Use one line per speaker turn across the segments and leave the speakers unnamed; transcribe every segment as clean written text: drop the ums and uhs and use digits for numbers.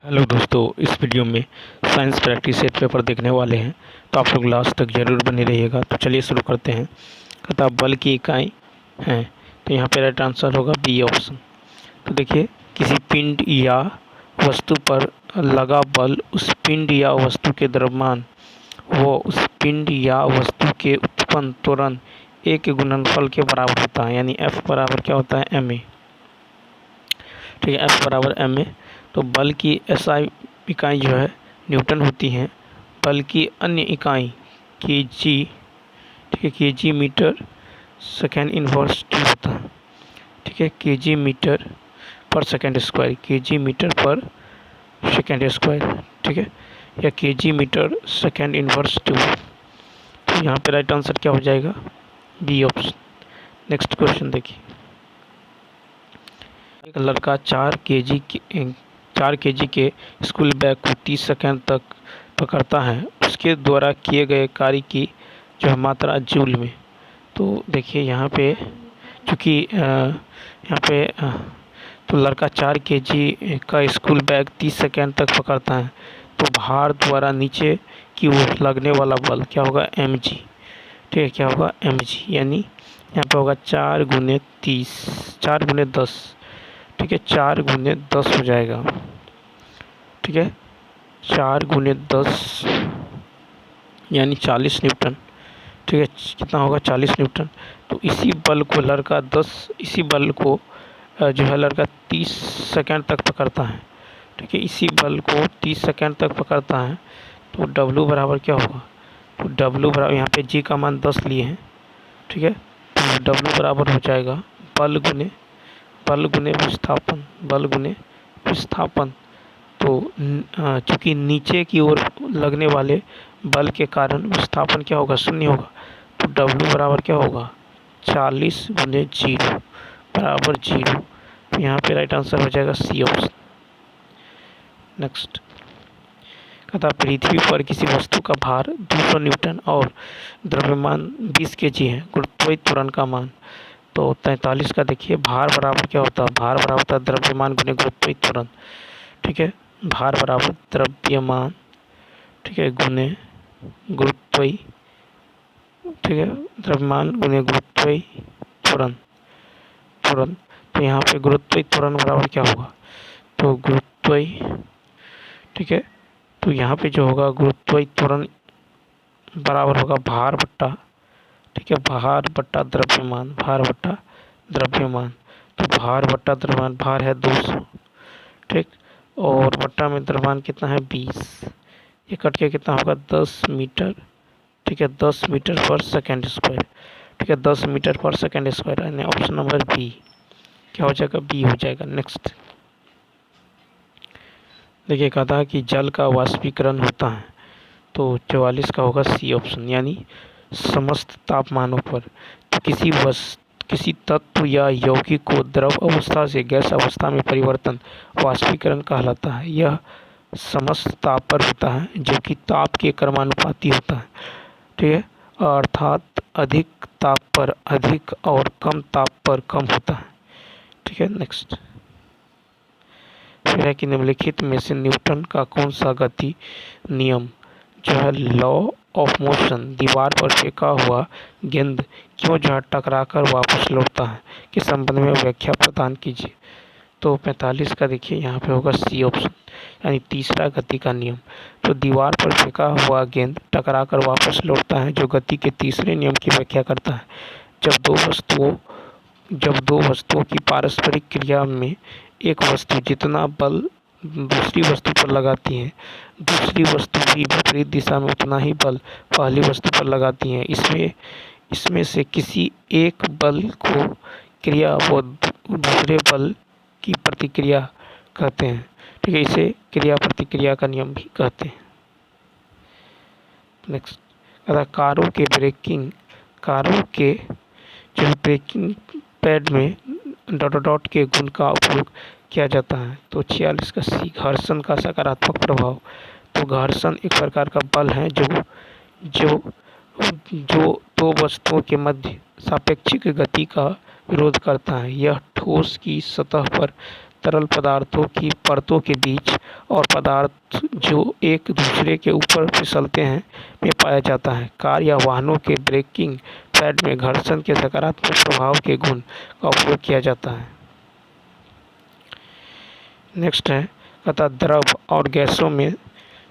Hello दोस्तों, इस video में साइंस प्रैक्टिस सेट पेपर देखने वाले हैं, तो आप लोग लास्ट तक जरूर बने रहिएगा। तो चलिए शुरू करते हैं। कहता बल की इकाई है, तो यहाँ पे राइट आंसर होगा बी ऑप्शन। तो देखिए, किसी पिंड या वस्तु पर लगा बल उस पिंड या वस्तु के द्रव्यमान वो उस पिंड या वस्तु के उत्पन्न त्वरण ए के गुणनफल के बराबर होता है, यानी एफ बराबर क्या होता है, एम ए। ठीक है, एफ बराबर एम ए। तो बल की एसआई इकाई जो है न्यूटन होती है। बल की अन्य इकाई के जी, ठीक है, के जी मीटर सेकेंड इनवर्स टी होता है। ठीक है, के जी मीटर पर सेकेंड स्क्वायर, के जी मीटर पर सेकेंड स्क्वायर, ठीक है, या के जी मीटर सेकेंड इनवर्स टू। तो यहाँ पे राइट आंसर क्या हो जाएगा, बी ऑप्शन। नेक्स्ट क्वेश्चन देखिए। एक लड़का 4 केजी के स्कूल बैग को 30 सेकंड तक पकड़ता है। उसके द्वारा किए गए कार्य की जो है मात्रा जूल में। तो देखिए यहाँ पे, चूँकि यहाँ पे तो लड़का 4 केजी का स्कूल बैग 30 सेकंड तक पकड़ता है, तो भार द्वारा नीचे की ओर लगने वाला बल क्या होगा, एम जी। ठीक है, क्या होगा, एम जी, यानी यहाँ पे होगा 4 गुने 30, 4 गुने 10। ठीक है, 4 गुने 10 हो जाएगा। ठीक है, 4 गुने 10 यानी 40 न्यूटन। ठीक है, कितना होगा, 40 न्यूटन। तो इसी बल को जो है लड़का 30 सेकंड तक पकड़ता है। ठीक है, इसी बल को 30 सेकंड तक पकड़ता है। तो W बराबर क्या होगा, तो W बराबर, यहाँ पे G का मान 10 लिए हैं। ठीक है, तो W बराबर हो जाएगा बल गुने विस्थापन, बल गुने विस्थापन। तो चूँकि नीचे की ओर लगने वाले बल के कारण विस्थापन क्या होगा, शून्य होगा। तो W बराबर क्या होगा, 40 गुने 0 बराबर 0। तो यहाँ पे राइट आंसर हो जाएगा सी ऑप्शन। नेक्स्ट कहता पृथ्वी पर किसी वस्तु का भार 200 न्यूटन और द्रव्यमान 20 केजी है। गुरुत्वाकर्षण त्वरण का मान। तो 43 का देखिए, भार बराबर क्या होता है, भार बराबर होता है द्रव्यमान गुने गुरुत्वाकर्षण त्वरण। ठीक है, भार बराबर द्रव्यमान, ठीक है, गुने गुरुत्वाकर्षण, ठीक है, द्रव्यमान गुने गुरुत्वाकर्षण त्वरण। तो यहाँ पे गुरुत्वाकर्षण त्वरण बराबर क्या होगा, तो गुरुत्वाकर्षण, ठीक है, तो यहाँ पे जो होगा गुरुत्वाकर्षण त्वरण बराबर होगा भार बट्टा, ठीक है, भार बट्टा द्रव्यमान, भार बट्टा द्रव्यमान। तो भार बट्टा द्रव्यमान, भार है 200, ठीक, और बट्टा में द्रव्यमान कितना है 20। ये कट के कितना होगा 10 मीटर। ठीक है, 10 मीटर पर सेकेंड स्क्वायर। ठीक है, 10 मीटर पर सेकेंड स्क्वायर, यानी ऑप्शन नंबर बी क्या हो जाएगा, बी हो जाएगा। नेक्स्ट देखिए, कहा कि जल का वाष्पीकरण होता है। तो 44 का होगा सी ऑप्शन, यानी समस्त तापमानों पर। तो किसी तत्व या यौगिक को द्रव अवस्था से गैस अवस्था में परिवर्तन वाष्पीकरण कहलाता है। यह समस्त ताप पर होता है, जो कि ताप के क्रमानुपाती होता है। ठीक है, अर्थात अधिक ताप पर अधिक और कम ताप पर कम होता है। ठीक है, नेक्स्ट फिर है कि निम्नलिखित में से न्यूटन का कौन सा गति नियम जो है लॉ ऑफ मोशन, दीवार पर फेंका हुआ गेंद क्यों जो है टकराकर वापस लौटता है, के संबंध में व्याख्या प्रदान कीजिए। तो 45 का देखिए, यहाँ पे होगा सी ऑप्शन, यानी तीसरा गति का नियम। तो दीवार पर फेंका हुआ गेंद टकराकर वापस लौटता है, जो गति के तीसरे नियम की व्याख्या करता है। जब दो वस्तुओं की पारस्परिक क्रिया में एक वस्तु जितना बल दूसरी वस्तु पर लगाती है, दूसरी वस्तु भी विपरीत दिशा में उतना ही बल पहली वस्तु पर लगाती है। इसमें से किसी एक बल को क्रिया व दूसरे बल की प्रतिक्रिया कहते हैं। ठीक है, इसे क्रिया प्रतिक्रिया का नियम भी कहते हैं। नेक्स्ट कारों के जो ब्रेकिंग पैड में डॉट के गुण का उपयोग किया जाता है। तो 46 का सी, घर्षण का सकारात्मक प्रभाव। तो घर्षण एक प्रकार का बल है जो दो वस्तुओं के मध्य सापेक्षिक गति का विरोध करता है। यह ठोस की सतह पर तरल पदार्थों की परतों के बीच और पदार्थ जो एक दूसरे के ऊपर फिसलते हैं में पाया जाता है। कार या वाहनों के ब्रेकिंग पैड में घर्षण के सकारात्मक प्रभाव के गुण का उपयोग किया जाता है। नेक्स्ट है कहता द्रव और गैसों में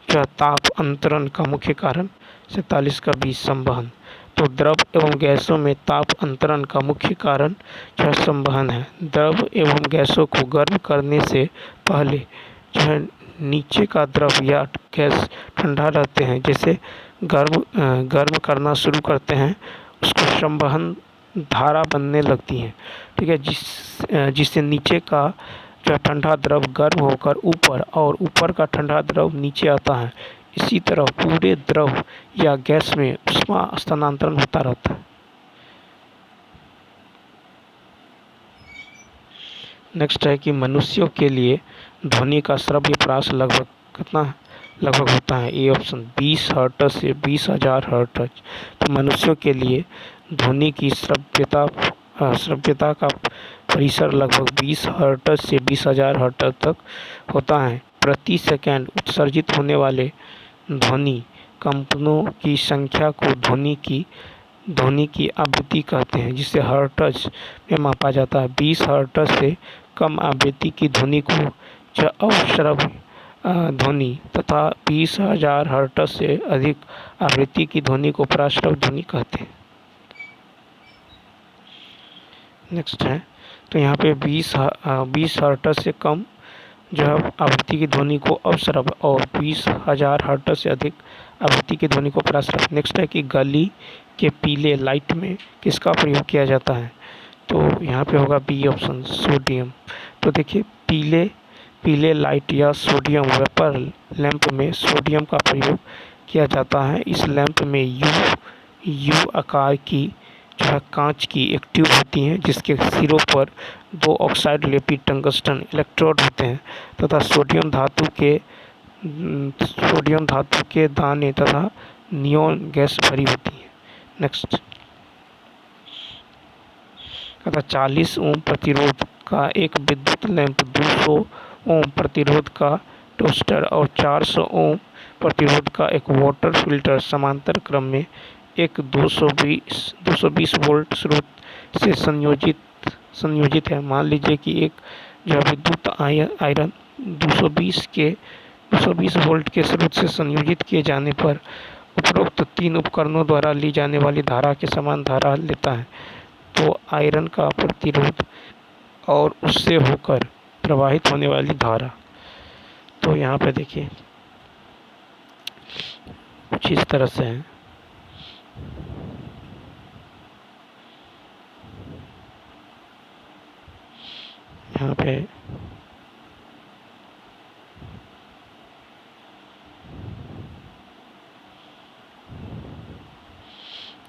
जो ताप अंतरण का मुख्य कारण 47 का बीच संवहन। तो द्रव एवं गैसों में ताप अंतरण का मुख्य कारण जो है संवहन है। द्रव एवं गैसों को गर्म करने से पहले जो है नीचे का द्रव या गैस ठंडा रहते हैं। जैसे गर्म करना शुरू करते हैं उसको संवहन धारा बनने लगती है, ठीक है, जिससे नीचे का जो ठंडा द्रव गर्म होकर ऊपर और ऊपर का ठंडा द्रव नीचे आता है। इसी तरह पूरे द्रव या गैस में ऊष्मा स्थानांतरण होता रहता है। नेक्स्ट है कि मनुष्यों के लिए ध्वनि का श्रव्य प्राश लगभग कितना लगभग होता है। ए ऑप्शन 20 हर्ट्ज से 20,000 हर्ट्ज। तो मनुष्यों के लिए ध्वनि की श्रव्यता का परिसर लगभग 20 हर्ट्ज से 20,000 हर्ट्ज तक होता है। प्रति सेकंड उत्सर्जित होने वाले ध्वनि कंपनों की संख्या को ध्वनि की आवृत्ति कहते हैं, जिसे हर्ट्ज में मापा जाता है। 20 हर्ट्ज से कम आवृत्ति की ध्वनि को अवश्रव्य ध्वनि तथा 20,000 हर्ट्ज से अधिक आवृत्ति की ध्वनि को पराश्रव्य ध्वनि कहते हैं। नेक्स्ट है तो यहाँ पे 20 हर्ट्ज से कम जो है आवृत्ति की ध्वनि को अवश्रव्य और 20,000 हर्ट्ज से अधिक आवृत्ति की ध्वनि को पराश्रव्य। नेक्स्ट है कि गली के पीले लाइट में किसका प्रयोग किया जाता है। तो यहाँ पे होगा बी ऑप्शन सोडियम। तो देखिए पीले लाइट या सोडियम वेपर लैंप में सोडियम का प्रयोग किया जाता है। इस लैंप में यू आकार की जो है कांच की एक ट्यूब होती है, जिसके सिरों पर 2 ऑक्साइड लेपित टंगस्टन इलेक्ट्रोड होते हैं तथा सोडियम धातु के दाने तथा नियॉन गैस भरी होती है। नेक्स्ट 40 ओम प्रतिरोध का एक विद्युत लैंप, 200 ओम प्रतिरोध का टोस्टर और 400 ओम प्रतिरोध का एक वाटर फिल्टर समांतर क्रम में एक 220 वोल्ट स्रोत से संयोजित है। मान लीजिए कि एक जो विद्युत आयरन 220 वोल्ट के स्रोत से संयोजित किए जाने पर उपरोक्त 3 उपकरणों द्वारा ली जाने वाली धारा के समान धारा लेता है। तो आयरन का प्रतिरोध और उससे होकर प्रवाहित होने वाली धारा। तो यहाँ पे देखिए कुछ इस तरह से है। यहाँ पे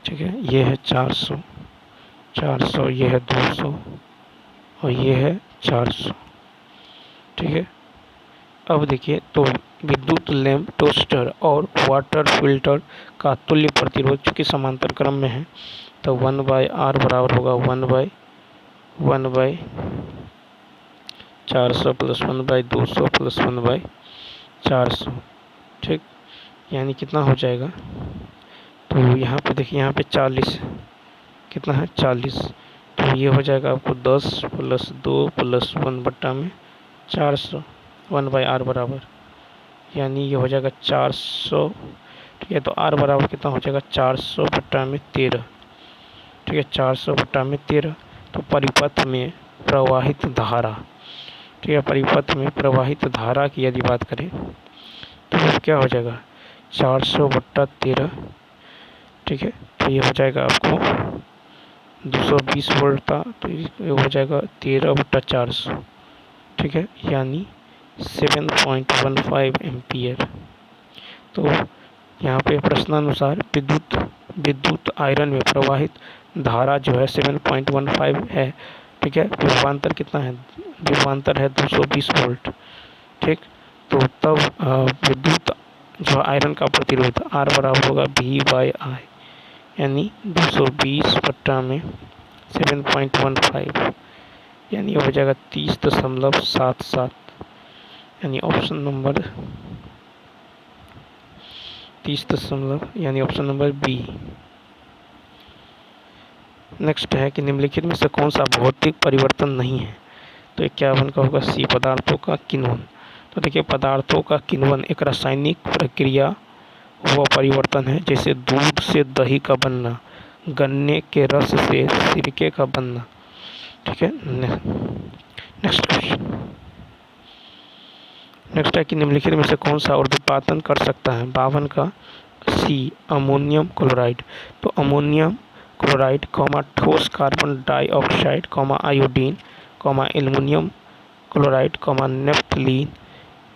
ठीक है, ये है 400, ये है 200 और ये है 400, ठीक है। अब देखिए तो विद्युत लैंप, टोस्टर और वाटर फिल्टर का तुल्य प्रतिरोध चूँकि समांतर क्रम में है, तो 1/R बराबर होगा 1/400 प्लस 1/200 प्लस 1/400, ठीक। यानी कितना हो जाएगा, तो यहाँ पे देखिए यहाँ पे 40 कितना है 40, तो ये हो जाएगा आपको 10 प्लस 2 प्लस 1/400 1/R बराबर, यानी ये हो जाएगा 400, ठीक है। तो R बराबर कितना हो जाएगा 400/13, ठीक है, 400/13। तो परिपथ में प्रवाहित धारा, ठीक है, परिपथ में प्रवाहित धारा की यदि बात करें तो क्या हो जाएगा 400/13, ठीक है। तो ये हो जाएगा आपको 220 वोल्ट था, तो ये हो जाएगा 13/400, ठीक है, यानी 7.15 एम्पियर। तो यहाँ पे प्रश्नानुसार विद्युत आयरन में प्रवाहित धारा जो है 7.15 है, ठीक है। विभवांतर कितना है, विभवांतर है 220 वोल्ट, ठीक। तो तब विद्युत जो आयरन का प्रतिरोध R बराबर होगा V/I, यानी 220 बट्टा में 7.15, यानी हो जाएगा 30.77, यानी ऑप्शन नंबर 30 यानी ऑप्शन नंबर बी। नेक्स्ट है कि निम्नलिखित में से कौन सा भौतिक परिवर्तन नहीं है? तो 51 का होगा सी, पदार्थों का किण्वन। तो देखिए, पदार्थों का किण्वन एक रासायनिक प्रक्रिया व परिवर्तन है, जैसे दूध से दही का बनना, गन्ने के रस से सिरके का बनना। ठीक है, नेक्स्ट क्वेश्चन। नेक्स्ट है कि निम्नलिखित में से कौन सा ऊर्ध्वपातन कर सकता है? 52 का सी, अमोनियम क्लोराइड। तो अमोनियम क्लोराइड, ठोस carbon dioxide, iodine, aluminium chloride, naphthalene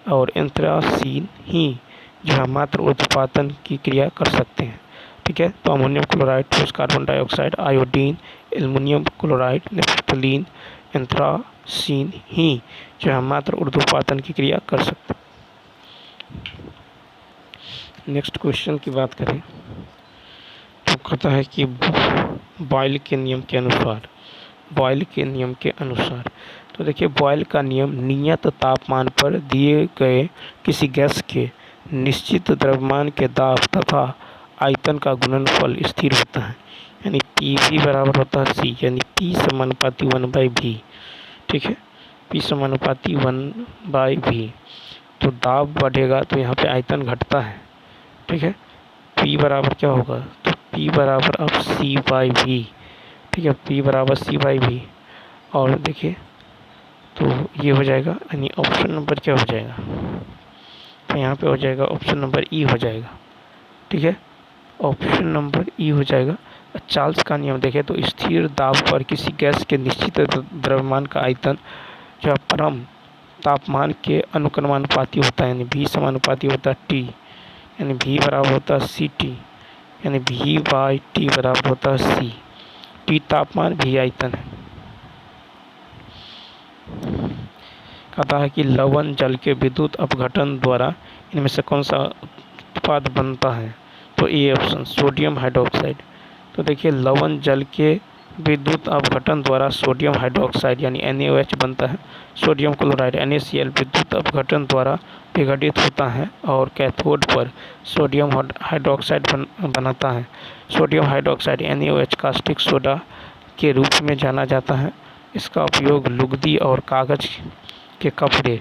और एंथ्रासीन ही जो है मात्र ऊर्ध्वपातन की क्रिया कर सकते हैं। ठीक है, तो अमोनियम क्लोराइड, ठोस carbon dioxide, iodine, aluminium chloride, naphthalene, anthracene ही जो है मात्र ऊर्ध्वपातन की क्रिया कर सकते हैं। नेक्स्ट क्वेश्चन की बात करें तो कहता है कि बॉयल के नियम के अनुसार, तो देखिए, बॉयल का नियम नियत तापमान पर दिए गए किसी गैस के निश्चित द्रव्यमान के दाब तथा आयतन का गुणनफल स्थिर होता है, यानी PV बराबर होता है C, यानी P समानुपाती 1/V। ठीक है, P समानुपाती 1/V। तो दाब बढ़ेगा तो यहाँ पे आयतन घटता है। ठीक है, P बराबर क्या होगा? तो P बराबर अब C/V। ठीक है, P बराबर C/V। और देखिए, तो ये हो जाएगा, यानी ऑप्शन नंबर क्या हो जाएगा? तो यहाँ पे हो जाएगा ऑप्शन नंबर ई हो जाएगा। ठीक है, ऑप्शन नंबर ई हो जाएगा। चार्ल्स का नियम देखें तो स्थिर दाब पर किसी गैस के निश्चित द्रव्यमान का आयतन जो परम तापमान के अनुक्रमानुपाती होता है, यानी V समानुपाती होता है T, यानी V बराबर होता है CT, यानी V/T बराबर होता है C। T तापमान, V आयतन है। कहता है कि लवण जल के विद्युत अपघटन द्वारा इनमें से कौन सा उत्पाद बनता है? तो ए ऑप्शन, सोडियम हाइड्रोक्साइड। तो देखिए, लवण जल के विद्युत अपघटन द्वारा सोडियम हाइड्रोक्साइड यानी NaOH बनता है। सोडियम क्लोराइड NaCl विद्युत अपघटन द्वारा विघटित होता है और कैथोड पर सोडियम हाइड्रोक्साइड बनाता है। Sodium hydroxide NaOH caustic soda के रूप में जाना जाता है। इसका उपयोग लुगदी और कागज के कपड़े,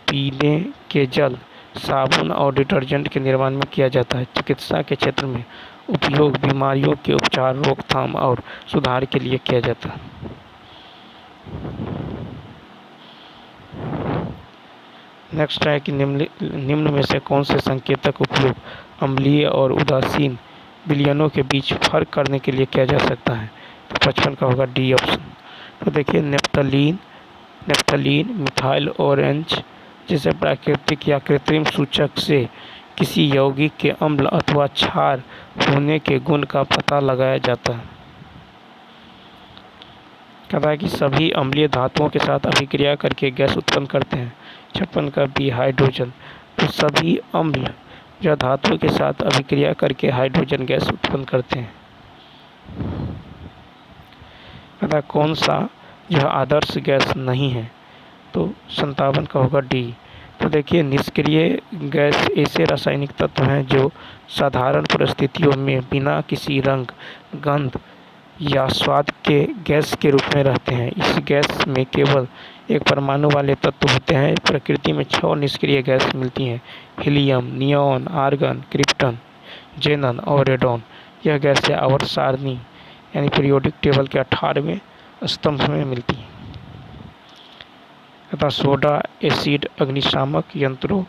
पीने के जल, साबुन और डिटर्जेंट के निर्माण में किया जाता है। चिकित्सा के क्षेत्र में उपयोग बीमारियों के उपचार, रोकथाम और सुधार के लिए किया जाता है। नेक्स्ट है कि निम्न में से कौन से संकेतक उपयोग अम्लीय और उदासीन विलयनों के बीच फर्क करने के लिए किया जा सकता है? तो 55 का होगा डी ऑप्शन। तो देखिए, नेफ्थलीन, मिथाइल ऑरेंज जैसे प्राकृतिक या कृत्रिम सूचक से किसी यौगिक के अम्ल अथवा क्षार होने के गुण का पता लगाया जाता है। कहता है कि सभी अम्लीय धातुओं के साथ अभिक्रिया करके गैस उत्पन्न करते हैं। 56 का बी, हाइड्रोजन। तो सभी अम्ल जो धातुओं के साथ अभिक्रिया करके हाइड्रोजन गैस उत्पन्न करते हैं। कहता है कौन सा जो आदर्श गैस नहीं है? तो 57 का होगा डी। तो देखिए, निष्क्रिय गैस ऐसे रासायनिक तत्व हैं जो साधारण परिस्थितियों में बिना किसी रंग, गंध या स्वाद के गैस के रूप में रहते हैं। इस गैस में केवल एक परमाणु वाले तत्व होते हैं। प्रकृति में 6 निष्क्रिय गैस मिलती हैं: हीलियम, नियॉन, आर्गन, क्रिप्टन, जेनन और रेडॉन। यह गैसें आवर्त सारणी यानी पीरियोडिक टेबल के 18वें स्तंभ में मिलती हैं। तथा सोडा एसिड अग्निशामक यंत्रों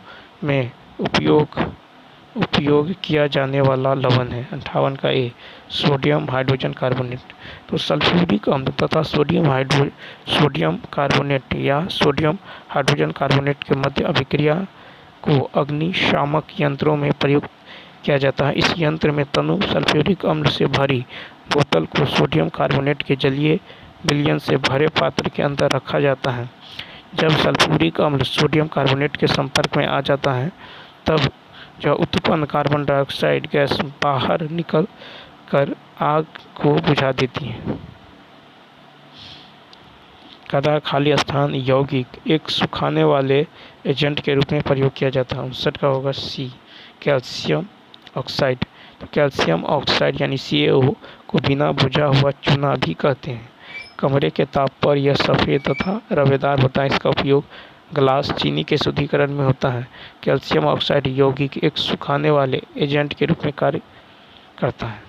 में उपयोग किया जाने वाला लवण है। 58 का ए, सोडियम हाइड्रोजन कार्बोनेट। तो सल्फ्यूरिक अम्ल तथा सोडियम कार्बोनेट या सोडियम हाइड्रोजन कार्बोनेट के मध्य अभिक्रिया को अग्निशामक यंत्रों में प्रयुक्त किया जाता है। इस यंत्र में तनु सल्फ्यूरिक अम्ल से भरी बोतल को सोडियम कार्बोनेट के जलीय विलयन से भरे पात्र के अंदर रखा जाता है। जब सल्फ्यूरिक अम्ल सोडियम कार्बोनेट के संपर्क में आ जाता है, तब जो उत्पन्न कार्बन डाइऑक्साइड गैस बाहर निकल कर आग को बुझा देती है। कहता है खाली स्थान यौगिक एक सुखाने वाले एजेंट के रूप में प्रयोग किया जाता है। 59 का होगा सी, कैल्शियम ऑक्साइड। तो कैल्शियम ऑक्साइड यानी CaO को बिना बुझा हुआ चूना भी कहते हैं। कमरे के ताप पर यह सफ़ेद तथा रवेदार होता है। इसका उपयोग ग्लास चीनी के शुद्धिकरण में होता है। कैल्शियम ऑक्साइड यौगिक एक सुखाने वाले एजेंट के रूप में कार्य करता है।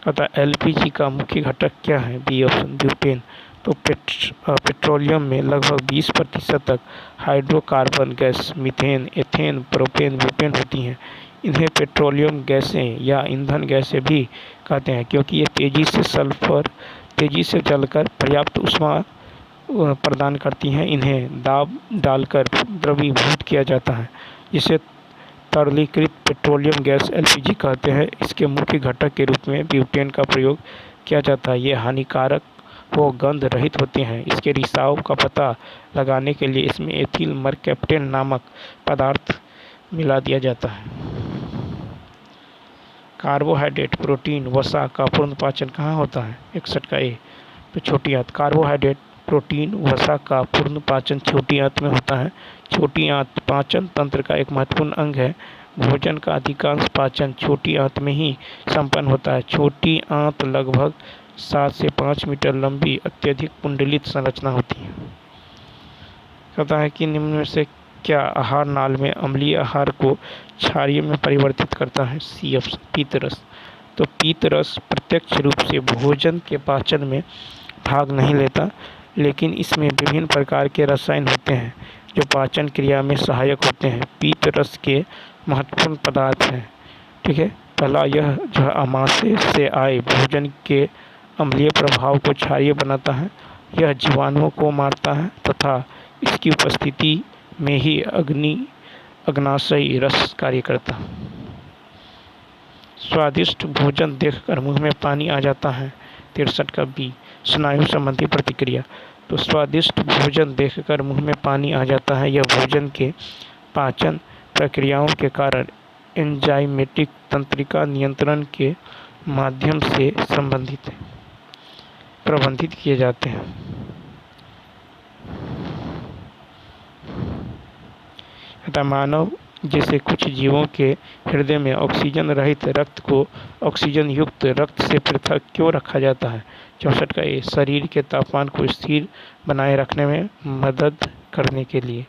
अतः LPG का मुख्य घटक क्या है? B option, butane. तो पेट्रोलियम में लगभग 20% तक hydrocarbon gas methane, ethane, propane, butane होती हैं। इन्हें पेट्रोलियम गैसें या ईंधन गैसें भी कहते हैं क्योंकि ये तेज़ी से जलकर पर्याप्त ऊष्मा प्रदान करती हैं। इन्हें दाब डालकर द्रवीभूत किया जाता है जिसे तरलीकृत पेट्रोलियम गैस LPG कहते हैं। इसके मुख्य घटक के रूप में ब्यूटेन का प्रयोग किया जाता है। ये हानिकारक व गंध रहित होते हैं। इसके रिसाव का पता लगाने के लिए इसमें एथिल मरकैप्टेन नामक पदार्थ मिला दिया जाता है। कार्बोहाइड्रेट, प्रोटीन, वसा का पूर्ण पाचन कहाँ होता है? 61 का ए। तो छोटी आंत। कार्बोहाइड्रेट, प्रोटीन, वसा का पूर्ण पाचन छोटी आंत में होता है। छोटी आंत पाचन तंत्र का एक महत्वपूर्ण अंग है। भोजन का अधिकांश पाचन छोटी आंत में ही संपन्न होता है। छोटी आंत लगभग 7 से 5 मीटर लंबी अत्यधिक कुंडलित संरचना होती है। कहता है कि निम्न में से क्या आहार नाल में अम्लीय आहार को क्षारीय में परिवर्तित करता है? सी ऑप्शन, पीतरस। तो पीतरस प्रत्यक्ष रूप से भोजन के पाचन में भाग नहीं लेता, लेकिन इसमें विभिन्न प्रकार के रसायन होते हैं जो पाचन क्रिया में सहायक होते हैं। पीतरस के महत्वपूर्ण पदार्थ हैं। ठीक है, पहला यह जो है आमाशय से आए भोजन के अम्लीय प्रभाव को क्षारीय बनाता है। यह जीवाणुओं को मारता है तथा इसकी उपस्थिति में ही अग्नाशयी रस कार्य करता है। स्वादिष्ट भोजन देखकर मुंह में पानी आ जाता है। 63 का बी, स्नायु संबंधी प्रतिक्रिया। तो स्वादिष्ट भोजन देखकर मुंह में पानी आ जाता है। यह भोजन के पाचन प्रक्रियाओं के कारण एंजाइमेटिक तंत्रिका नियंत्रण के माध्यम से प्रबंधित किए जाते हैं। अतः मानव जैसे कुछ जीवों के हृदय में ऑक्सीजन रहित रक्त को ऑक्सीजन युक्त रक्त से पृथक क्यों रखा जाता है? 64 का ए, शरीर के तापमान को स्थिर बनाए रखने में मदद करने के लिए।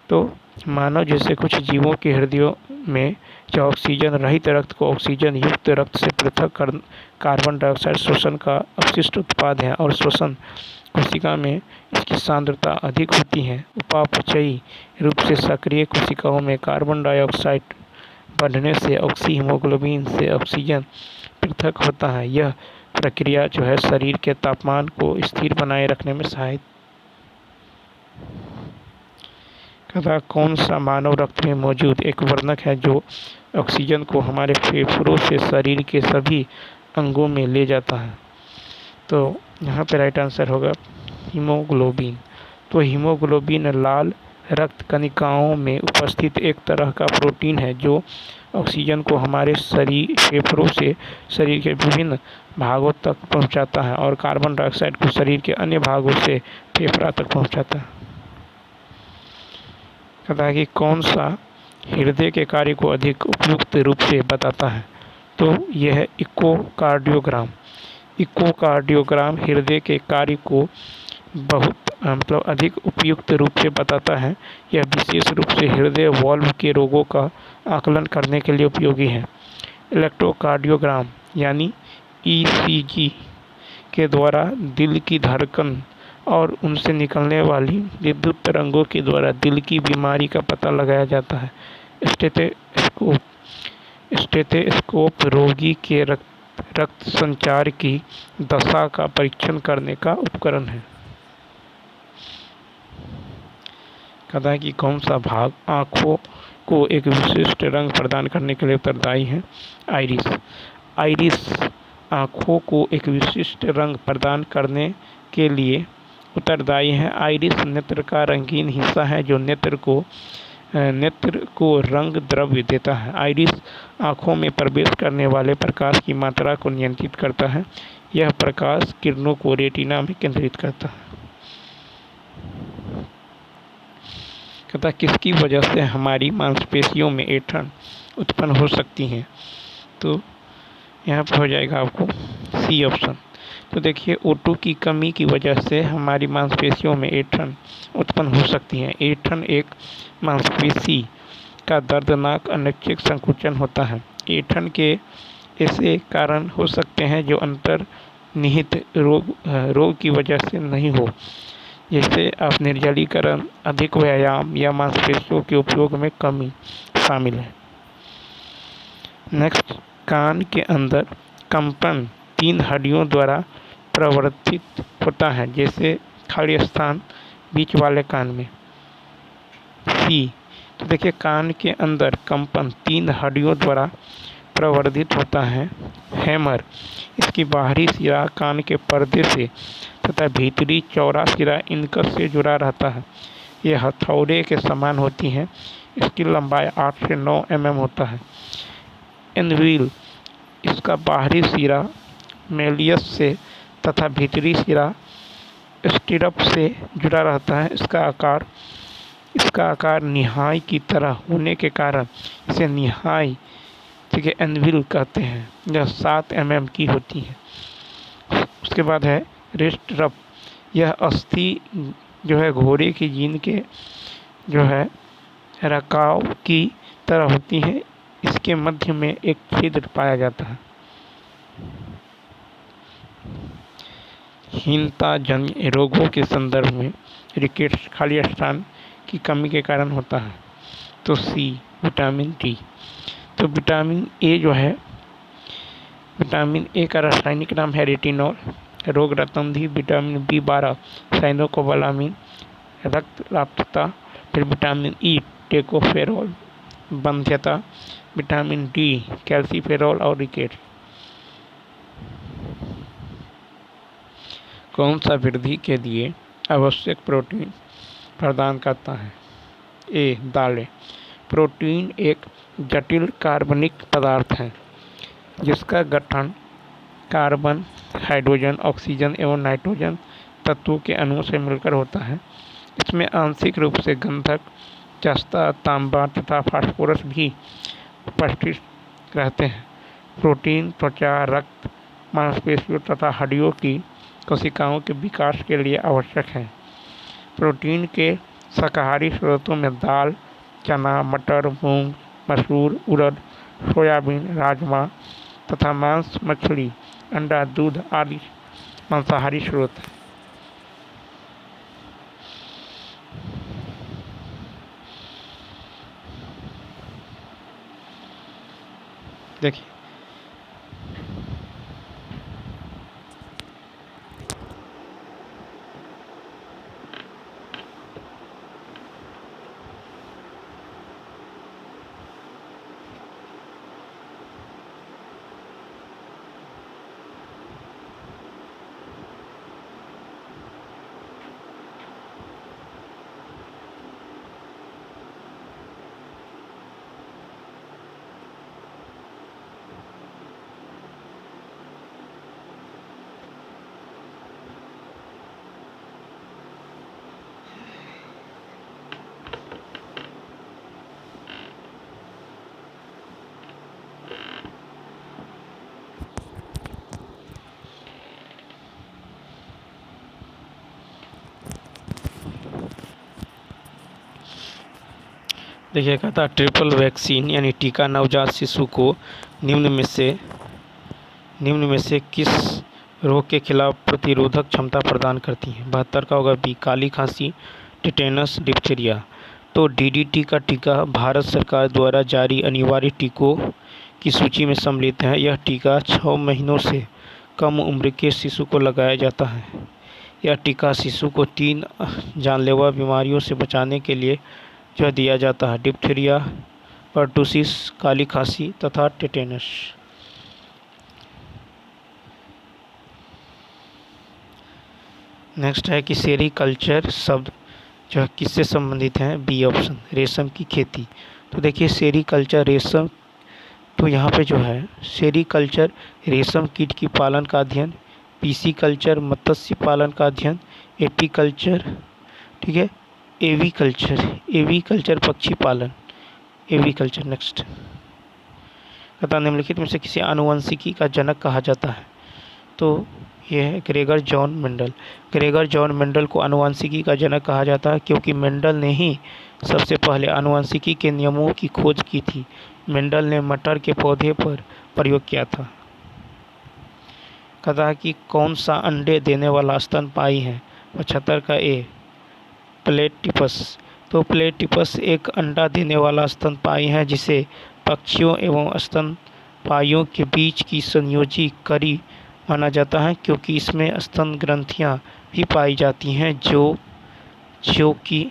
तो मानव जैसे कुछ जीवों के हृदयों में जो ऑक्सीजन रहित रक्त को ऑक्सीजन युक्त रक्त से पृथक कार्बन डाइऑक्साइड शोषण का अपशिष्ट उत्पाद है और श्वसन कोशिका में इसकी सांद्रता अधिक होती है। उपापचयी रूप से सक्रिय कोशिकाओं में कार्बन डाइऑक्साइड बढ़ने से ऑक्सीहीमोग्लोबिन से ऑक्सीजन पृथक होता है। यह प्रक्रिया जो है शरीर के तापमान को स्थिर बनाए रखने में सहायक। कहता कौन सा मानव रक्त में मौजूद एक वर्णक है जो ऑक्सीजन को हमारे फेफड़ों से शरीर के सभी अंगों में ले जाता है? तो यहाँ पे राइट आंसर होगा हीमोग्लोबिन। तो हीमोग्लोबिन लाल रक्त कणिकाओं में उपस्थित एक तरह का प्रोटीन है जो ऑक्सीजन को हमारे फेफड़ों से शरीर के विभिन्न भागों तक पहुँचाता है और कार्बन डाइऑक्साइड को शरीर के अन्य भागों से फेफड़ा तक पहुँचाता है। कहता है कि कौन सा हृदय के कार्य को अधिक उपयुक्त रूप से बताता है? तो यह है इकोकार्डियोग्राम। इकोकार्डियोग्राम हृदय के कार्य को बहुत अधिक उपयुक्त रूप से बताता है। यह विशेष रूप से हृदय वाल्व के रोगों का आकलन करने के लिए उपयोगी है। इलेक्ट्रोकार्डियोग्राम यानी ECG के द्वारा दिल की धड़कन और उनसे निकलने वाली विद्युत तरंगों के द्वारा दिल की बीमारी का पता लगाया जाता है। स्टेथोस्कोप रोगी के रक्त संचार की दशा का परीक्षण करने का उपकरण है। कहता है कि कौन सा भाग आँखों को एक विशिष्ट रंग प्रदान करने के लिए उत्तरदायी है? आइरिस। आइरिस आँखों को एक विशिष्ट रंग प्रदान करने के लिए उत्तरदायी है। आइरिस नेत्र का रंगीन हिस्सा है जो नेत्र को रंग द्रव्य देता है। आइरिस आँखों में प्रवेश करने वाले प्रकाश की मात्रा को नियंत्रित करता है। यह प्रकाश किरणों को रेटिना में केंद्रित करता है। कहता किसकी वजह से हमारी मांसपेशियों में ऐंठन उत्पन्न हो सकती है, तो यहाँ पर हो जाएगा आपको सी ऑप्शन। तो देखिए O2 की कमी की वजह से हमारी मांसपेशियों में ऐंठन उत्पन्न हो सकती है। ऐंठन एक मांसपेशी का दर्दनाक अनैच्छिक संकुचन होता है। ऐंठन के ऐसे कारण हो सकते हैं जो अंतर्निहित रोग की वजह से नहीं हो, जैसे आप निर्जलीकरण, अधिक व्यायाम या मांसपेशियों के उपयोग में कमी शामिल है। नेक्स्ट, कान के अंदर कंपन 3 हड्डियों द्वारा प्रवर्तित होता है, जैसे खाली स्थान बीच वाले कान में। सी, तो देखिए कान के अंदर कंपन 3 हड्डियों द्वारा प्रवर्धित होता है। हैमर, इसकी बाहरी सिरा कान के पर्दे से तथा भीतरी चौड़ा सिरा इनकस से जुड़ा रहता है। यह हथौड़े के समान होती है। इसकी लंबाई 8 से 9 mm होता है। एनविल, इसका बाहरी सिरा मेलियस से तथा भीतरी सिरा स्टिरप से जुड़ा रहता है। इसका आकार निहाई की तरह होने के कारण इसे निहाई ठीक है एनविल कहते हैं। यह 7 mm की होती है। उसके बाद है रिस्ट रफ, यह अस्थि जो है घोड़े की जीन के जो है रकाव की तरह होती है। इसके मध्य में एक छिद्र पाया जाता है। हीनताजन्य रोगों के संदर्भ में रिकेट्स खाली स्थान की कमी के कारण होता है। तो सी, विटामिन डी। तो विटामिन ए जो है, विटामिन ए का रासायनिक नाम है रेटिनॉल। रोग रतंधी विटामिन B12 साइनोकोबालामिन, रक्त लाप्तता। फिर विटामिन ई टेकोफेरोल, बंध्यता। विटामिन डी कैल्सीफेरॉल और रिकेट। कौन सा वृद्धि के लिए आवश्यक प्रोटीन प्रदान करता है? ए, दालें। प्रोटीन एक जटिल कार्बनिक पदार्थ है जिसका गठन कार्बन, हाइड्रोजन, ऑक्सीजन एवं नाइट्रोजन तत्वों के अणुओं से मिलकर होता है। इसमें आंशिक रूप से गंधक, जस्ता, तांबा तथा फास्फोरस भी उपस्थित रहते हैं। प्रोटीन त्वचा, रक्त, मांसपेशियों तथा हड्डियों की कोशिकाओं के विकास के लिए आवश्यक है। प्रोटीन के शाकाहारी स्रोतों में दाल, चना, मटर, मूंग, मसूर, उड़द, सोयाबीन, राजमा तथा मांस, मछली, अंडा, दूध आदि मांसाहारी स्रोत हैं। देखिए देखिए कहता ट्रिपल वैक्सीन यानी टीका नवजात शिशु को निम्न में से किस रोग के खिलाफ प्रतिरोधक क्षमता प्रदान करती है? 72 का होगा बी, काली खांसी, टिटेनस, डिप्थीरिया। तो DDT का टीका भारत सरकार द्वारा जारी अनिवार्य टीकों की सूची में सम्मिलित है। यह टीका 6 महीनों से कम उम्र के शिशु को लगाया जाता है। यह टीका शिशु को 3 जानलेवा बीमारियों से बचाने के लिए जो दिया जाता है: डिप्थीरिया, पर्टुसिस, काली खांसी तथा टिटेनस। नेक्स्ट है कि सेरीकल्चर शब्द जो किससे संबंधित है? बी ऑप्शन, रेशम की खेती। तो देखिए सेरीकल्चर रेशम, तो यहाँ पे जो है सेरीकल्चर रेशम कीट की पालन का अध्ययन पिसिकल्चर मत्स्य पालन का अध्ययन, एपीकल्चर, ठीक है, एवीकल्चर पक्षी पालन, एवीकल्चर। नेक्स्ट, कथा निम्नलिखित में से किसी आनुवंशिकी का जनक कहा जाता है? तो यह है Gregor John Mendel. Gregor John Mendel को आनुवंशिकी का जनक कहा जाता है क्योंकि मेंडल ने ही सबसे पहले आनुवंशिकी के नियमों की खोज की थी। मेंडल ने मटर के पौधे पर प्रयोग किया था। कथा कि कौन सा अंडे देने वाला स्तनपायी है? 75 का ए, प्लेटिपस। तो प्लेटिपस एक अंडा देने वाला स्तनपायी है जिसे पक्षियों एवं स्तनपायियों के बीच की संयोजी कड़ी माना जाता है क्योंकि इसमें स्तन ग्रंथियां भी पाई जाती हैं जो कि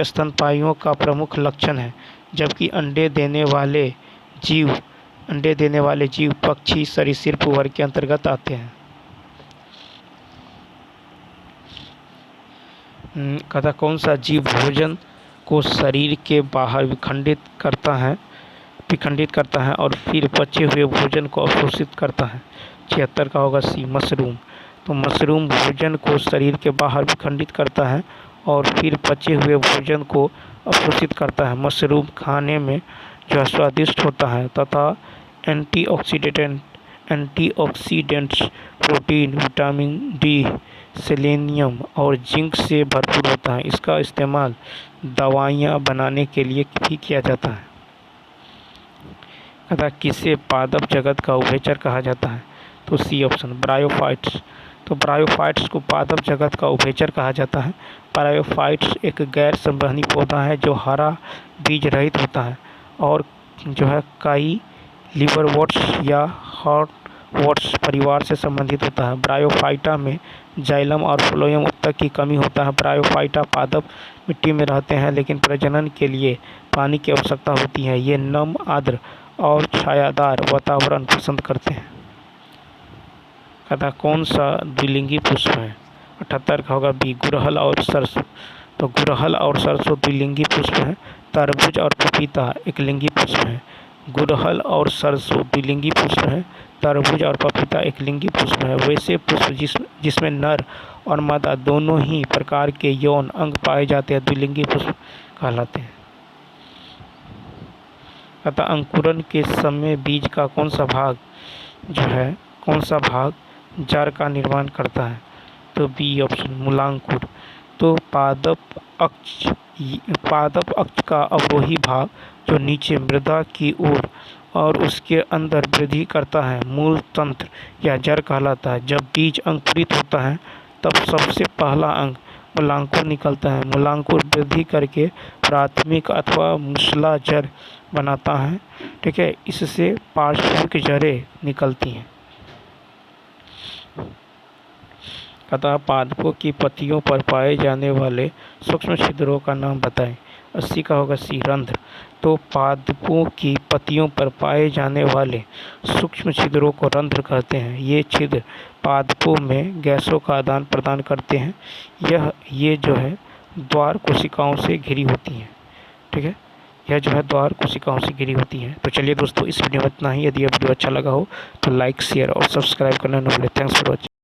स्तनपायियों का प्रमुख लक्षण है, जबकि अंडे देने वाले जीव पक्षी सरीसृप वर्ग के अंतर्गत आते हैं। कथा कौन सा जीव भोजन को शरीर के बाहर विखंडित करता है और फिर बचे हुए भोजन को अवशोषित करता है? 76 का होगा सी, मशरूम। तो मशरूम भोजन को शरीर के बाहर विखंडित करता है और फिर बचे हुए भोजन को अवशोषित करता है। मशरूम खाने में जो स्वादिष्ट होता है तथा antioxidants, protein, vitamin D, selenium और जिंक से भरपूर होता है। इसका इस्तेमाल दवाइयाँ बनाने के लिए भी किया जाता है। तथा किसे पादप जगत का उभयचर कहा जाता है? तो सी ऑप्शन, ब्रायोफाइट्स। तो ब्रायोफाइट्स को पादप जगत का उभयचर कहा जाता है। ब्रायोफाइट्स एक गैर संवहनी पौधा है जो हरा बीज रहित होता है और जो है कई लिवरवॉर्ट्स या हार्टवॉर्ट्स परिवार से संबंधित होता है। ब्रायोफाइटा में जाइलम और फ्लोएम उत्तक की कमी होता है। ब्रायोफाइटा पादप मिट्टी में रहते हैं लेकिन प्रजनन के लिए पानी की आवश्यकता होती है। ये नम, आर्द्र और छायादार वातावरण पसंद करते हैं। कथा कौन सा द्विलिंगी पुष्प है? 78 का होगा बी, गुड़हल और सरसों। तो गुड़हल और सरसों द्विलिंगी पुष्प है। तरबूज और पपीता एक लिंगी पुष्प है। गुड़हल और सरसों द्विलिंगी पुष्प है। तरबूज और पपीता एक लिंगी पुष्प है। वैसे पुष्प जिसमें नर और मादा दोनों ही प्रकार के यौन अंग पाए जाते हैं द्विलिंगी पुष्प कहलाते हैं। अतः अंकुरण के समय बीज का कौन सा भाग जड़ का निर्माण करता है? तो बी ऑप्शन, मूलांकुर। तो पादप अक्ष का अवरोही भाग जो नीचे मृदा की ओर और उसके अंदर वृद्धि करता है मूल तंत्र या जड़ कहलाता है। जब बीज अंकुरित होता है तब सबसे पहला अंग मूलांकुर निकलता है। मूलांकुर वृद्धि करके प्राथमिक अथवा मूसला जड़ बनाता है, ठीक है। इससे पार्श्विक जड़ें निकलती हैं। अतः पादपों की पत्तियों पर पाए जाने वाले सूक्ष्म छिद्रों का नाम बताएं। 80 का होगा सी, रंध्र। तो पादपों की पत्तियों पर पाए जाने वाले सूक्ष्म छिद्रों को रंध्र कहते हैं। ये छिद्र पादपों में गैसों का आदान प्रदान करते हैं। ये जो है द्वार कोशिकाओं से घिरी होती हैं, ठीक है। यह जो है द्वार कोशिकाओं से घिरी होती हैं। तो चलिए दोस्तों, इस वीडियो में इतना ही। यदि यह वीडियो अच्छा लगा हो तो लाइक, शेयर और सब्सक्राइब करना न भूलें। Thanks for watching.